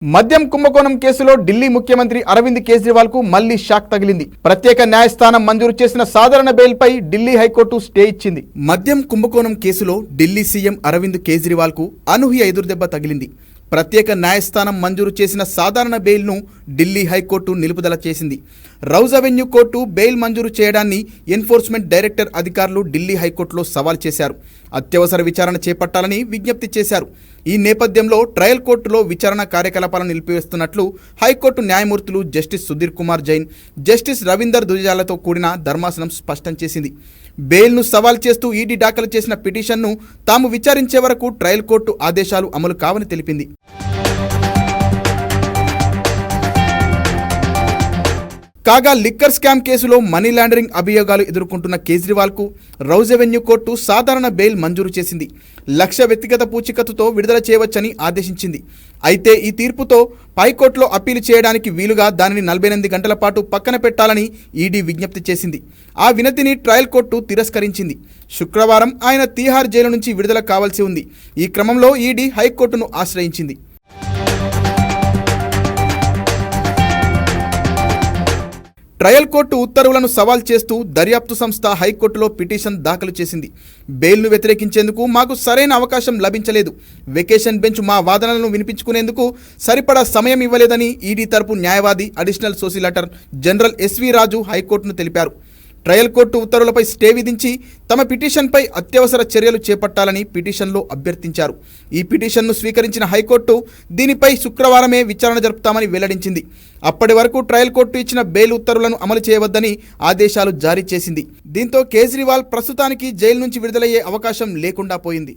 మద్యం కుంభకోణం కేసులో ఢిల్లీ ముఖ్యమంత్రి అరవింద్ కేజ్రీవాల్ కు మళ్లీ షాక్ తగిలింది. ప్రత్యేక న్యాయస్థానం మంజూరు చేసిన సాధారణ బెయిల్ పై ఢిల్లీ హైకోర్టు స్టే ఇచ్చింది. మద్యం కుంభకోణం కేసులో ఢిల్లీ సీఎం అరవింద్ కేజ్రీవాల్ కు అనూహ్య ఎదురుదెబ్బ తగిలింది. ప్రత్యేక న్యాయస్థానం మంజూరు చేసిన సాధారణ బెయిల్ను ఢిల్లీ హైకోర్టు నిలుపుదల చేసింది. రౌజ్ అవెన్యూ కోర్టు బెయిల్ మంజూరు చేయడాన్ని ఎన్ఫోర్స్మెంట్ డైరెక్టర్ అధికారులు ఢిల్లీ హైకోర్టులో సవాల్ చేశారు. అత్యవసర విచారణ చేపట్టాలని విజ్ఞప్తి చేశారు. ఈ నేపథ్యంలో ట్రయల్ కోర్టులో విచారణ కార్యకలాపాలను నిలిపివేస్తున్నట్లు హైకోర్టు న్యాయమూర్తులు జస్టిస్ సుధీర్ కుమార్ జైన్, జస్టిస్ రవీందర్ దుజాలతో కూడిన ధర్మాసనం స్పష్టం చేసింది. బెయిల్ను సవాల్ చేస్తూ ఈడీ దాఖలు చేసిన పిటిషన్ను తాము విచారించే వరకు ట్రయల్ కోర్టు ఆదేశాలు అమలు కావని తెలిపింది. కాగా లిక్కర్ స్కామ్ కేసులో మనీ లాండరింగ్ అభియోగాలు ఎదుర్కొంటున్న కేజ్రీవాల్కు రౌజ్ అవెన్యూ కోర్టు సాధారణ బెయిల్ మంజూరు చేసింది. 1,00,000 వ్యక్తిగత పూచీకత్తుతో విడుదల చేయవచ్చని ఆదేశించింది. అయితే ఈ తీర్పుతో పైకోర్టులో అప్పీలు చేయడానికి వీలుగా దానిని 48 గంటల పాటు పక్కన పెట్టాలని ఈడీ విజ్ఞప్తి చేసింది. ఆ వినతిని ట్రయల్ కోర్టు తిరస్కరించింది. శుక్రవారం ఆయన తీహార్ జైలు నుంచి విడుదల కావాల్సి ఉంది. ఈ క్రమంలో ఈడీ హైకోర్టును ఆశ్రయించింది. ట్రయల్ కోర్టు ఉత్తర్వులను సవాల్ చేస్తూ దర్యాప్తు సంస్థ హైకోర్టులో పిటిషన్ దాఖలు చేసింది. బెయిల్ను వ్యతిరేకించేందుకు మాకు సరైన అవకాశం లభించలేదు. వెకేషన్ బెంచ్ మా వాదనలను వినిపించుకునేందుకు సరిపడా సమయం ఇవ్వలేదని ఈడీ తరపు న్యాయవాది అడిషనల్ సోలిసిటర్ జనరల్ ఎస్వి రాజు హైకోర్టును తెలిపారు. ట్రయల్ కోర్టు ఉత్తర్వులపై స్టే విధించి తమ పిటిషన్పై అత్యవసర చర్యలు చేపట్టాలని పిటిషన్లో అభ్యర్థించారు. ఈ పిటిషన్ను స్వీకరించిన హైకోర్టు దీనిపై శుక్రవారమే విచారణ జరుపుతామని వెల్లడించింది. అప్పటి వరకు ట్రయల్ కోర్టు ఇచ్చిన బెయిల్ ఉత్తర్వులను అమలు చేయవద్దని ఆదేశాలు జారీ చేసింది. దీంతో కేజ్రీవాల్ ప్రస్తుతానికి జైలు నుంచి విడుదలయ్యే అవకాశం లేకుండా పోయింది.